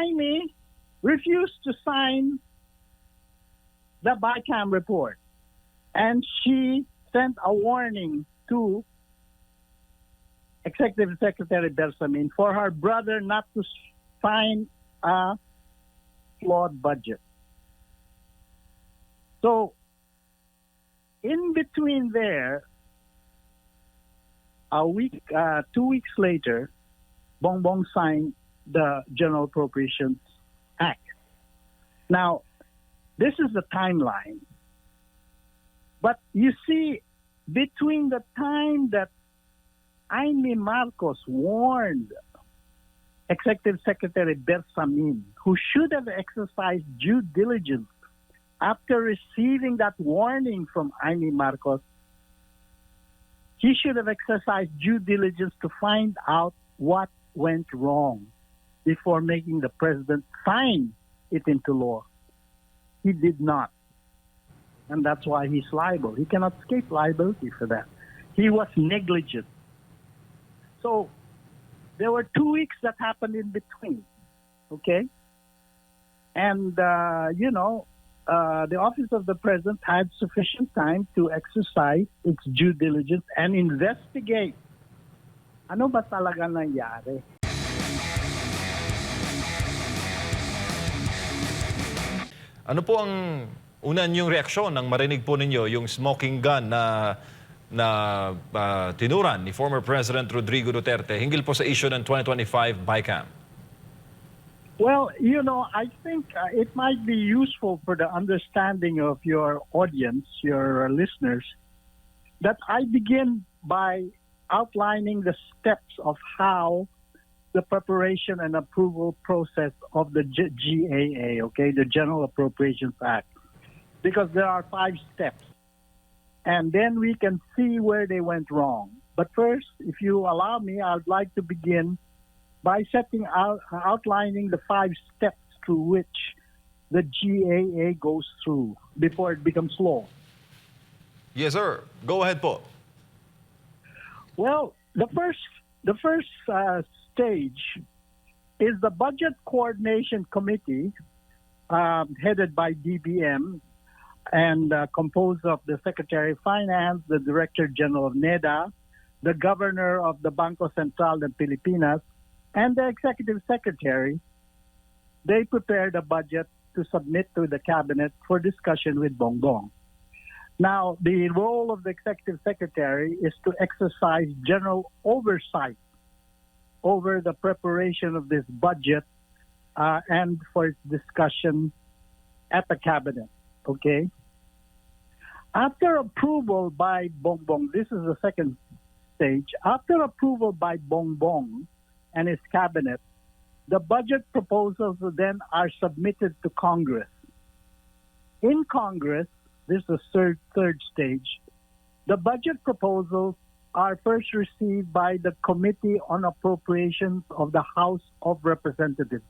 Jaime refused to sign the BICAM report, and she sent a warning to Executive Secretary Bersamin for her brother not to sign a flawed budget. So, in between there, a week, 2 weeks later, Bongbong signed the General Appropriations Act. Now, this is the timeline. But you see, between the time that Jaime Marcos warned Executive Secretary Bersamin, who should have exercised due diligence after receiving that warning from Jaime Marcos, he should have exercised due diligence to find out what went wrong before making the president sign it into law. He did not. And that's why he's liable. He cannot escape liability for that. He was negligent. So there were 2 weeks that happened in between, okay? And, the office of the president had sufficient time to exercise its due diligence and investigate. Ano ba talaga nangyari? Ano po ang una niyong reaksyon nang marinig po ninyo yung smoking gun na tinuran ni former President Rodrigo Duterte hinggil po sa issue ng 2025 BICAM? Well, I think it might be useful for the understanding of your audience, your listeners, that I begin by outlining the steps of how the preparation and approval process of the GAA, okay, the General Appropriations Act, because there are 5 steps. And then we can see where they went wrong. But first, if you allow me, I'd like to begin by outlining the 5 steps through which the GAA goes through before it becomes law. Yes, sir. Go ahead po. Well, the first stage is the Budget Coordination Committee, headed by DBM and composed of the Secretary of Finance, the Director General of NEDA, the Governor of the Bangko Sentral de Pilipinas, and the Executive Secretary. They prepared a budget to submit to the Cabinet for discussion with Bongbong. Now, the role of the Executive Secretary is to exercise general oversight over the preparation of this budget and for its discussion at the Cabinet, okay? After approval by Bongbong, this is the second stage, after approval by Bongbong and his Cabinet, the budget proposals then are submitted to Congress. In Congress, this is the third stage, the budget proposals are first received by the Committee on Appropriations of the House of Representatives.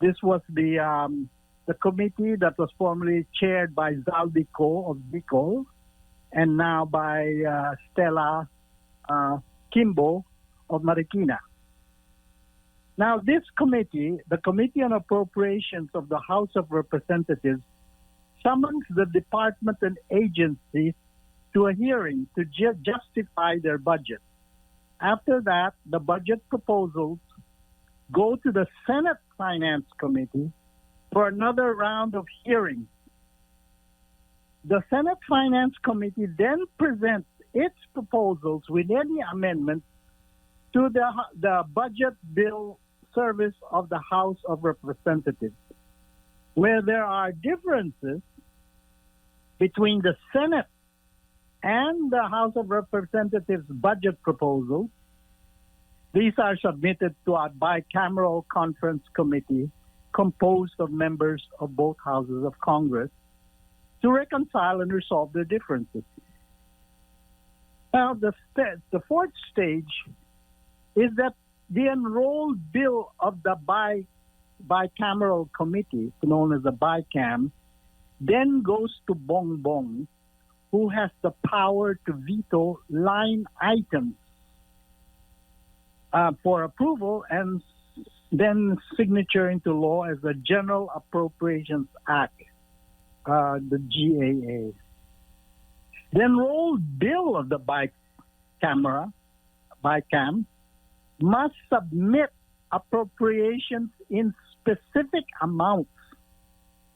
This was the committee that was formerly chaired by Zaldico of Bicol and now by Stella Kimbo of Marikina. Now, this committee, the Committee on Appropriations of the House of Representatives, summons the department and agencies to a hearing to justify their budget. After that, the budget proposals go to the Senate Finance Committee for another round of hearings. The Senate Finance Committee then presents its proposals with any amendments to the Budget Bill Service of the House of Representatives. Where there are differences between the Senate and the House of Representatives budget proposals, these are submitted to a bicameral conference committee composed of members of both houses of Congress to reconcile and resolve their differences. Now, the fourth stage is that the enrolled bill of the bicameral committee, known as the BICAM, then goes to Bongbong, who has the power to veto line items for approval and then signature into law as the General Appropriations Act, the GAA. The enrolled bill of the BICAM must submit appropriations in specific amounts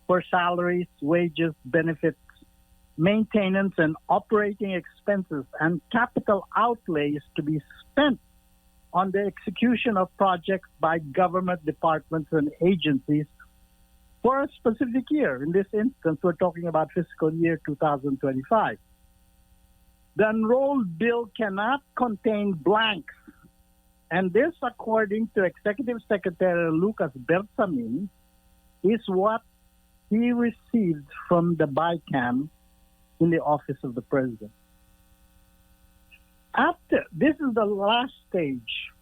for salaries, wages, benefits, maintenance, and operating expenses and capital outlays to be spent on the execution of projects by government departments and agencies for a specific year. In this instance, we're talking about fiscal year 2025. The enrolled bill cannot contain blanks, and this, according to Executive Secretary Lucas Bersamin, is what he received from the BICAM in the office of the president. This is the last stage.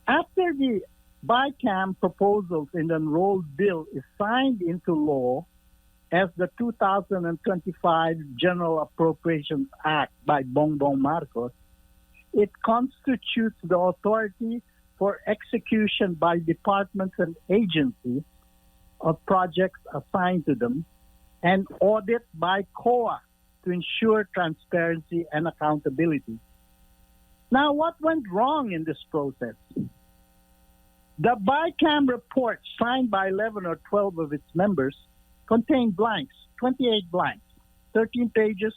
After the BICAM proposals in the enrolled bill is signed into law as the 2025 General Appropriations Act by Bongbong Marcos, it constitutes the authority for execution by departments and agencies of projects assigned to them and audit by COA to ensure transparency and accountability. Now, what went wrong in this process? The BICAM report signed by 11 or 12 of its members contained blanks, 28 blanks, 13 pages,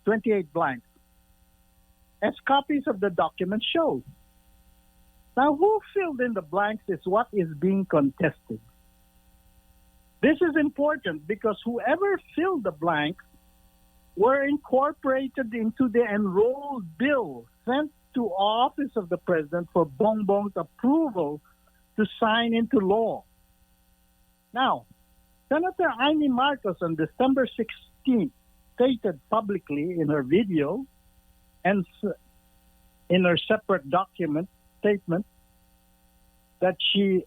28 blanks, as copies of the document show. Now, who filled in the blanks is what is being contested. This is important because whoever filled the blanks were incorporated into the enrolled bill sent to office of the president for Bongbong's approval to sign into law. Now, Senator Amy Marcos on December 16th stated publicly in her video and in her separate document statement that she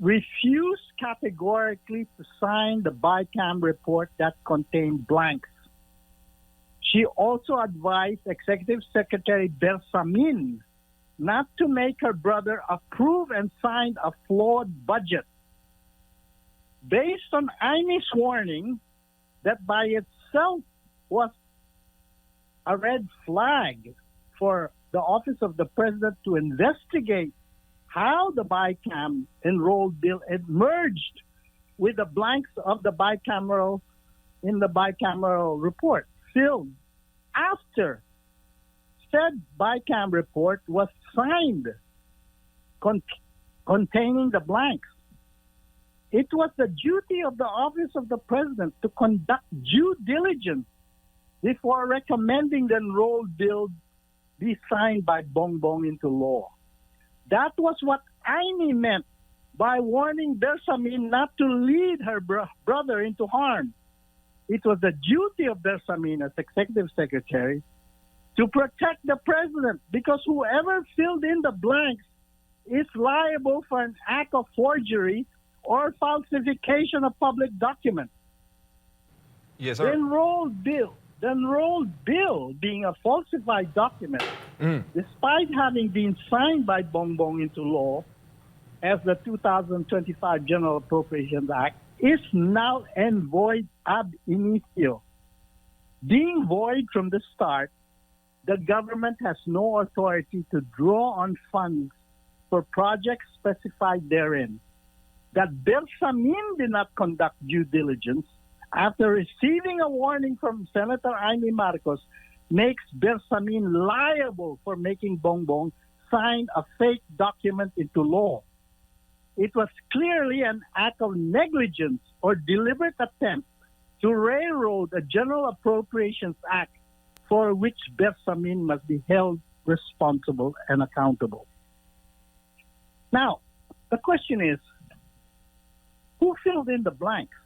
refused categorically to sign the BICAM report that contained blanks. She also advised Executive Secretary Bersamin not to make her brother approve and sign a flawed budget. Based on Amy's warning, that by itself was a red flag for the office of the president to investigate how the BICAM enrolled bill emerged with the blanks of the bicameral report filled after said BICAM report was signed containing the blanks. It was the duty of the office of the president to conduct due diligence before recommending the enrolled bill be signed by Bongbong into law. That was what Amy meant by warning Bersamin not to lead her brother into harm. It was the duty of Bersamin as executive secretary to protect the president because whoever filled in the blanks is liable for an act of forgery or falsification of public documents. Yes, sir. The enrolled bill being a falsified document, despite having been signed by Bongbong into law as the 2025 General Appropriations Act, is null and void ab initio. Being void from the start, the government has no authority to draw on funds for projects specified therein. That Bersamin did not conduct due diligence after receiving a warning from Senator Amy Marcos makes Bersamin liable for making Bongbong sign a fake document into law. It was clearly an act of negligence or deliberate attempt to railroad a General Appropriations Act for which Bersamin must be held responsible and accountable. Now, the question is, who filled in the blanks?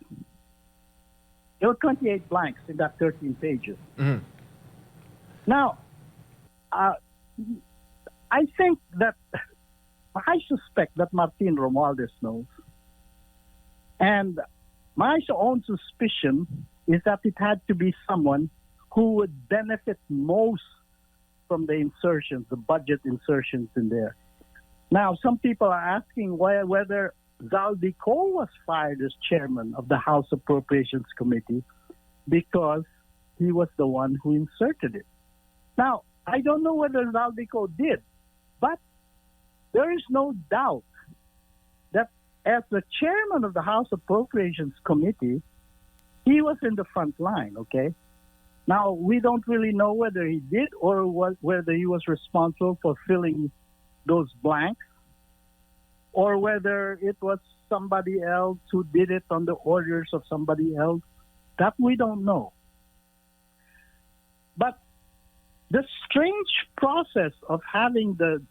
There were 28 blanks in that 13 pages. Mm-hmm. Now, I think that, I suspect that Martin Romualdez knows. And my own suspicion is that it had to be someone who would benefit most from the insertions, the budget insertions in there. Now, some people are asking whether Zaldico was fired as chairman of the House Appropriations Committee because he was the one who inserted it. Now, I don't know whether Zaldico did, but there is no doubt that as the chairman of the House Appropriations Committee, he was in the front line, okay? Now, we don't really know whether he did or whether he was responsible for filling those blanks, or whether it was somebody else who did it on the orders of somebody else. That we don't know. But the strange process of having the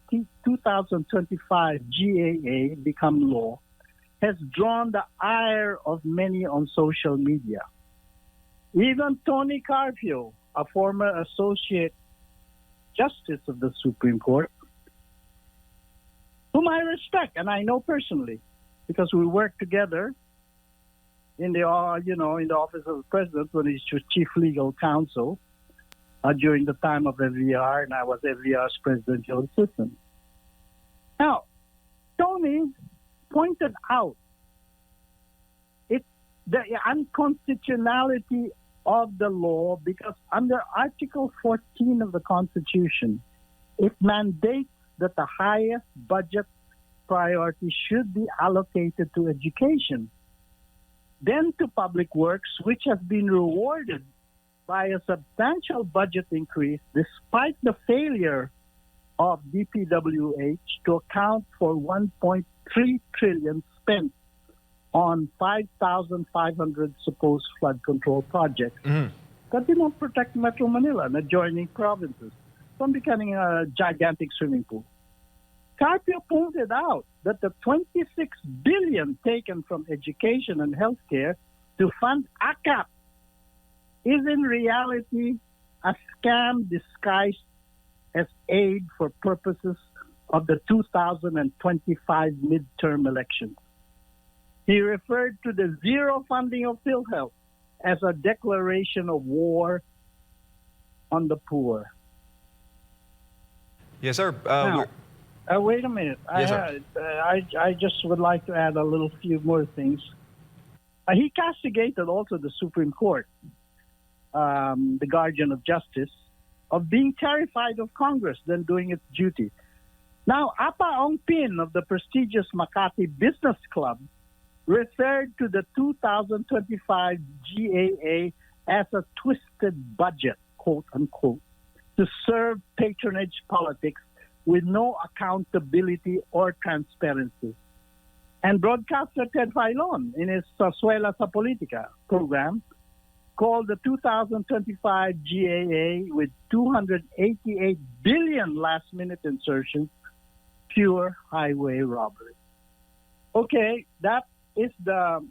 2025 GAA become law has drawn the ire of many on social media. Even Tony Carpio, a former associate justice of the Supreme Court, whom I respect and I know personally, because we worked together in the in the office of the president when he was chief legal counsel during the time of FVR, and I was FVR's presidential assistant. Now, Tony pointed out the unconstitutionality of the law because under Article 14 of the Constitution, it mandates that the highest budget priority should be allocated to education, then to public works, which has been rewarded by a substantial budget increase despite the failure of DPWH to account for 1.3 trillion spent on 5,500 supposed flood control projects that did not protect Metro Manila and adjoining provinces from becoming a gigantic swimming pool. Carpio pointed out that the 26 billion taken from education and healthcare to fund ACAP is in reality a scam disguised as aid for purposes of the 2025 midterm elections. He referred to the zero funding of PhilHealth as a declaration of war on the poor. Yes, sir. Wait a minute. Yes, sir. I just would like to add a few more things. He castigated also the Supreme Court, the guardian of justice, of being terrified of Congress than doing its duty. Now, Apa Ong Pin of the prestigious Makati Business Club referred to the 2025 GAA as a twisted budget, quote unquote, to serve patronage politics with no accountability or transparency. And broadcaster Ted Filon, in his Sasuela sa Politica program, called the 2025 GAA with 288 billion last-minute insertions pure highway robbery. Okay, that is the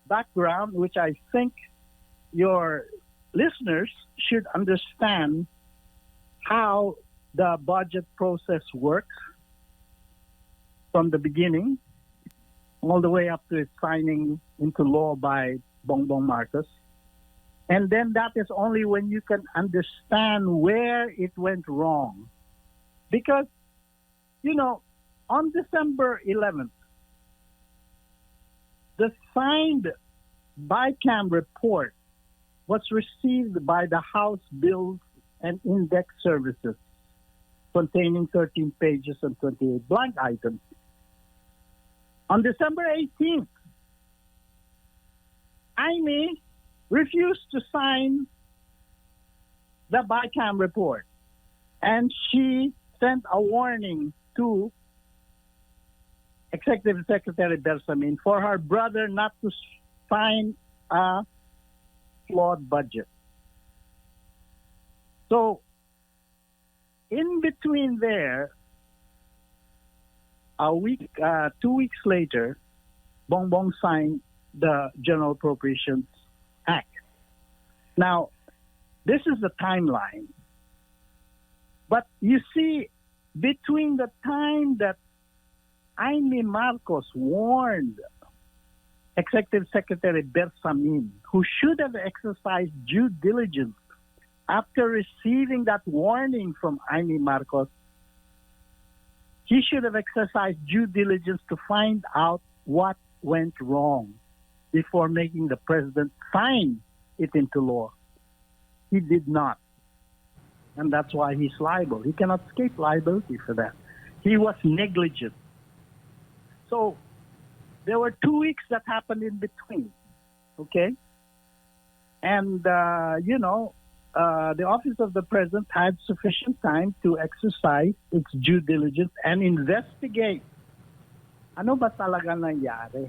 background which I think your listeners should understand how the budget process works from the beginning all the way up to its signing into law by Bongbong Marcos. And then that is only when you can understand where it went wrong. Because, on December 11th, the signed BICAM report was received by the House Bills and Index Services, containing 13 pages and 28 blank items. On December 18th, Aimee refused to sign the BICAM report, and she sent a warning to Executive Secretary Bersamin for her brother not to sign a flawed budget. So, in between there, 2 weeks later, Bongbong signed the General Appropriations Act. Now, this is the timeline. But you see, between the time that Aimee Marcos warned Executive Secretary Bersamin, who should have exercised due diligence after receiving that warning from Aimee Marcos, He should have exercised due diligence to find out what went wrong before making the president sign it into law. He did not. And that's why he's liable. He cannot escape liability for that. He was negligent. So there were 2 weeks that happened in between, okay? And, the office of the president had sufficient time to exercise its due diligence and investigate. Ano ba talaga nangyari?